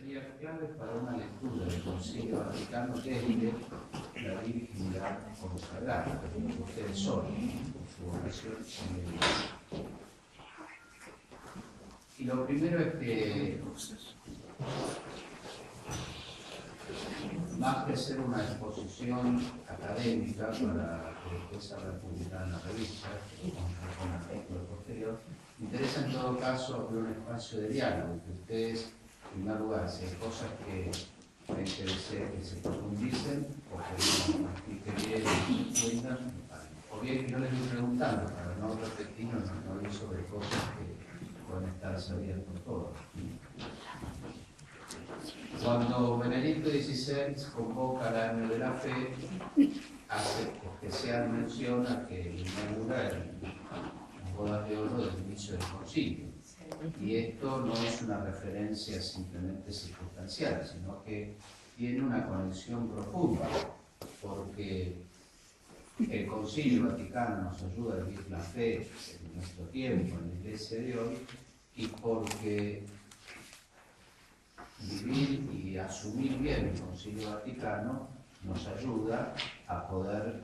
sería clave para una lectura del Concilio Vaticano desde la virginidad consagrada, que ustedes son, por su vocación en la iglesia. Y lo primero es que, más que ser una exposición académica para que después se habrá publicado en la revista, con artículo posterior, me interesa en todo caso abrir un espacio de diálogo, que ustedes, en primer lugar, si hay cosas que me interese que se profundicen, o que no explique bien y se entiendan, o bien que yo les voy preguntando para no repetir, no ir sobre cosas que pueden estar sabidas por todos. Cuando Benedicto XVI convoca el año de la fe, hace especial mención a que inaugura las bodas de oro del inicio del concilio. Y esto no es una referencia simplemente circunstancial, sino que tiene una conexión profunda, porque el Concilio Vaticano nos ayuda a vivir la fe en nuestro tiempo, en la Iglesia de hoy, y porque vivir y asumir bien el Concilio Vaticano nos ayuda a poder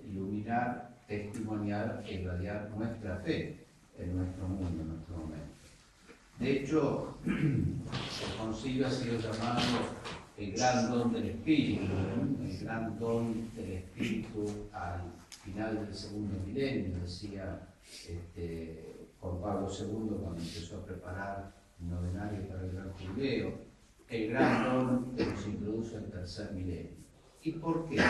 iluminar, testimoniar e irradiar nuestra fe en nuestro mundo, en nuestro momento. De hecho, el Concilio ha sido llamado el gran don del Espíritu, el gran don del Espíritu al final del segundo milenio, decía Juan Pablo II cuando empezó a preparar el novenario para el Gran Jubileo, el gran don que nos introduce al tercer milenio. ¿Y por qué?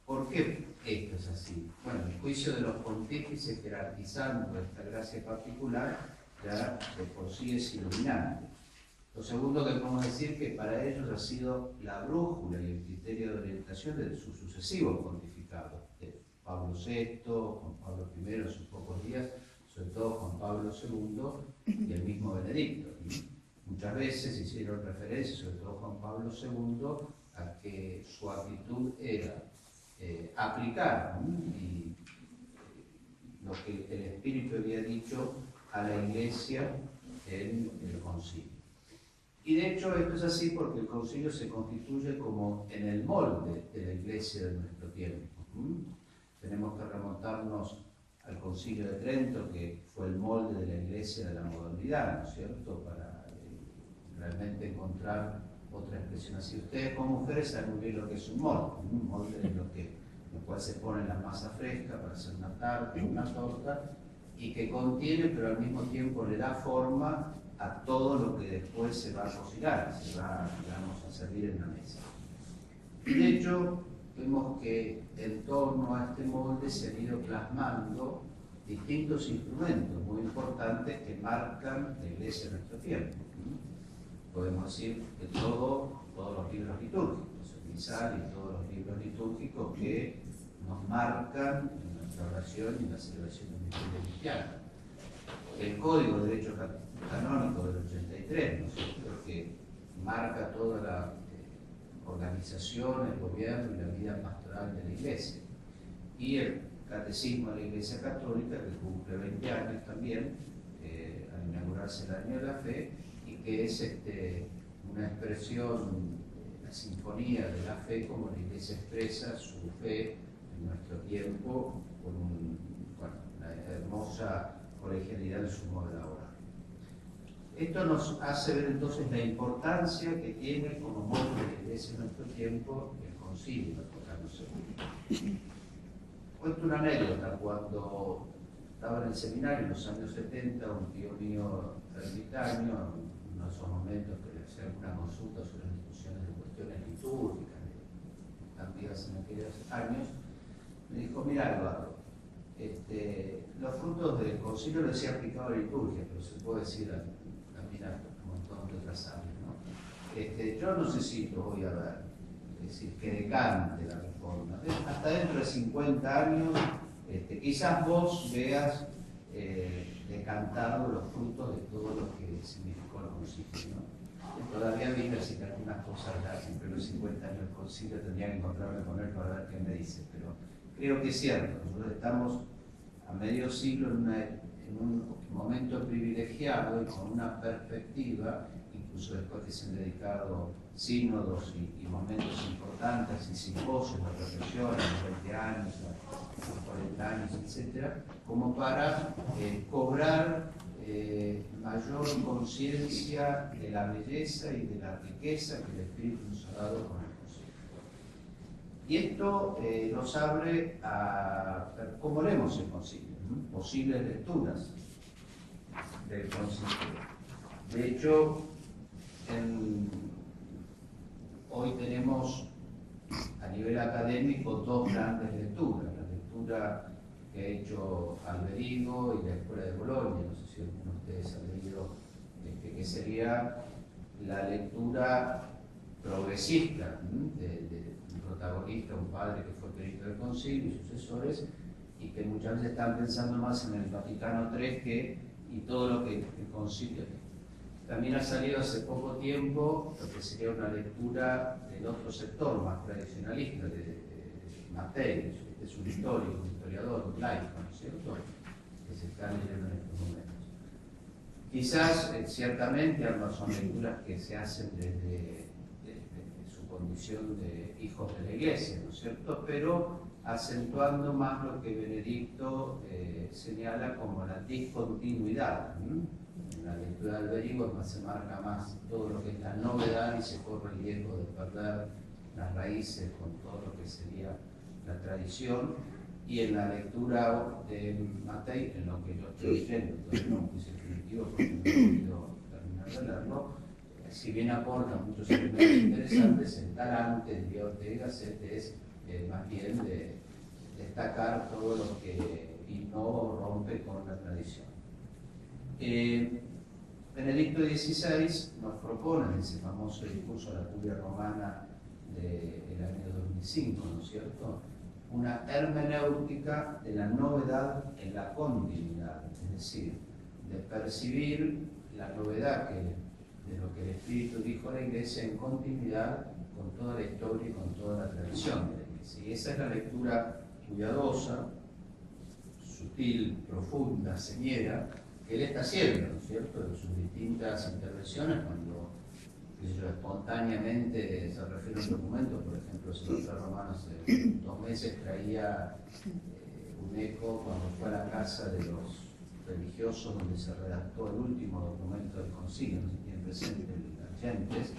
¿Por qué esto es así? Bueno, el juicio de los pontífices jerarquizando esta gracia particular ya de por sí es iluminante. Lo segundo que podemos decir que para ellos ha sido la brújula y el criterio de orientación de sus sucesivos pontificados, de Pablo VI, Juan Pablo I en sus pocos días, sobre todo Juan Pablo II y el mismo Benedicto. Muchas veces hicieron referencia, sobre todo Juan Pablo II, a que su actitud era aplicar y lo que el Espíritu había dicho a la Iglesia en el Concilio. Y de hecho esto es así porque el Concilio se constituye como en el molde de la Iglesia de nuestro tiempo. Tenemos que remontarnos al Concilio de Trento, que fue el molde de la Iglesia de la modernidad, ¿no es cierto?, para realmente encontrar otra expresión así. Ustedes como mujeres saben muy bien lo que es un molde es lo cual se pone la masa fresca para hacer una tarta, una torta, y que contiene, pero al mismo tiempo le da forma a todo lo que después se va a cocinar, se va, digamos, a servir en la mesa. Y de hecho, vemos que en torno a este molde se han ido plasmando distintos instrumentos muy importantes que marcan la Iglesia en nuestro tiempo. Podemos decir que todos los libros litúrgicos, el misal y todos los libros litúrgicos que nos marcan en nuestra oración y en la celebración del misterio cristiano. El Código de Derecho Canónico del 83, ¿no es cierto?, que marca toda la organización, el gobierno y la vida pastoral de la Iglesia. Y el Catecismo de la Iglesia Católica, que cumple 20 años también, al inaugurarse el Año de la Fe, y que es una expresión, la sinfonía de la fe, como la Iglesia expresa su fe en nuestro tiempo, con una hermosa colegialidad en su modo de orar. Esto nos hace ver entonces la importancia que tiene como molde de la Iglesia en nuestro tiempo el Concilio Vaticano II. Cuento una anécdota. Cuando estaba en el seminario en los años 70, un tío mío ermitaño, en uno de esos momentos que le hacía alguna consulta sobre las discusiones de cuestiones litúrgicas, antiguas en aquellos años, me dijo: mira, Eduardo, los frutos del concilio no se han aplicado a la liturgia, pero se puede decir también a un montón de otras áreas, ¿no? Yo no sé si lo voy a ver, es decir, que decante la reforma. Hasta dentro de 50 años, quizás vos veas decantado los frutos de todo lo que significó el concilio, ¿no? Todavía vive, así que algunas cosas ya, siempre los 50 años del concilio tendría que encontrarme con él para ver qué me dice, pero creo que es cierto. Nosotros estamos a medio siglo en un momento privilegiado y con una perspectiva, y incluso después que se han dedicado sínodos y momentos importantes y simposios de reflexión a los 20 años, a los 40 años, etc., como para cobrar mayor conciencia de la belleza y de la riqueza que el Espíritu nos ha dado con el Concilio. Y esto nos abre a ver cómo leemos el Concilio, ¿no? Posibles lecturas del Concilio. De hecho, hoy tenemos a nivel académico dos grandes lecturas. La lectura que ha hecho Alberigo y la Escuela de Bolonia, no sé si alguno de ustedes ha leído, que sería la lectura progresista de un protagonista, un padre que fue perito del Concilio y sucesores, y que muchas veces están pensando más en el Vaticano III y todo lo que el Concilio. También ha salido hace poco tiempo lo que sería una lectura del otro sector más tradicionalista, de Mattei, que es un histórico, un historiador, un laico, ¿no es cierto?, que se está leyendo en estos momentos. Quizás, ciertamente, ambas son lecturas que se hacen desde su condición de hijos de la Iglesia, ¿no es cierto?, pero acentuando más lo que Benedicto señala como la discontinuidad. En la lectura de Alberigo se marca más todo lo que es la novedad y se corre el riesgo de perder las raíces con todo lo que sería la tradición. Y en la lectura de Mattei, en lo que yo estoy leyendo, todavía no es definitivo porque no he podido terminar de leerlo, si bien aporta muchos elementos interesantes, el talante de Diego Ortega es más bien de destacar todo lo que no rompe con la tradición. Benedicto XVI nos propone en ese famoso discurso a la Curia Romana del año 2005, ¿no es cierto?, una hermenéutica de la novedad en la continuidad, es decir, de percibir la novedad de lo que el Espíritu dijo a la Iglesia en continuidad con toda la historia y con toda la tradición de la Iglesia. Y esa es la lectura cuidadosa, sutil, profunda, señera, que él está haciendo, ¿no es cierto?, en sus distintas intervenciones, cuando espontáneamente se refiere a un documento. Por ejemplo, el señor Romano hace 2 meses traía un eco cuando fue a la casa de los religiosos donde se redactó el último documento del Concilio, no se tiene presente el Gentes,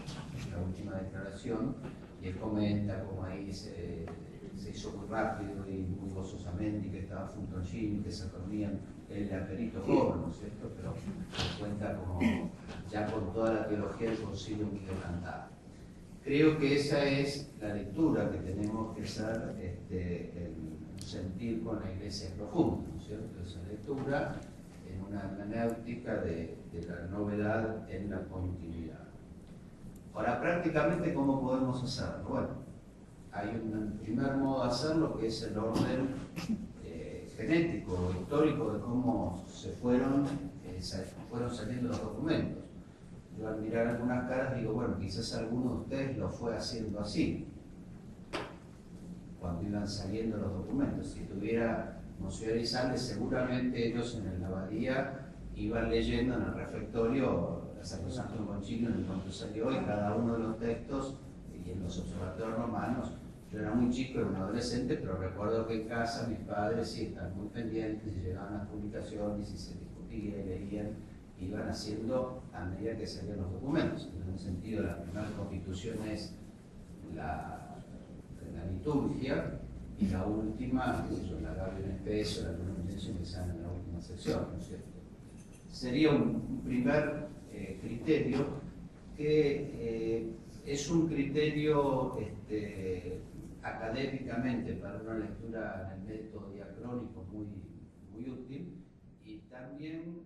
la última declaración, y él comenta cómo ahí se hizo muy rápido y muy gozosamente, y que estaba junto allí, que se reunían, él era perito joven, ¿no es cierto?, pero cuenta como ya con toda la teología del Concilio muy adelantada. Creo que esa es la lectura que tenemos que hacer en sentir con la Iglesia profunda, ¿no es cierto?, esa lectura en una hermenéutica de la novedad en la continuidad. Ahora, prácticamente, ¿cómo podemos hacerlo? Bueno, hay un primer modo de hacerlo, que es el orden genético o histórico de cómo se fueron saliendo los documentos. Yo al mirar algunas caras digo, bueno, quizás alguno de ustedes lo fue haciendo así, cuando iban saliendo los documentos. Si tuviera Monseñor Elizalde, seguramente ellos en la abadía iban leyendo en el refectorio la Sacrosanto Concilio en el cuanto salió, y cada uno de los textos, y en los observatorios romanos. Yo era muy chico, era un adolescente, pero recuerdo que en casa mis padres sí estaban muy pendientes, y llegaban las publicaciones y se discutía y leían, iban haciendo a medida que salían los documentos. En ese sentido, la primera constitución es la liturgia, y la última, la Gaudium et Spes, la Lumen Gentium, que sale en la última sección, ¿no es cierto? Sería un primer criterio que es un criterio académicamente para una lectura en el método diacrónico muy útil, y también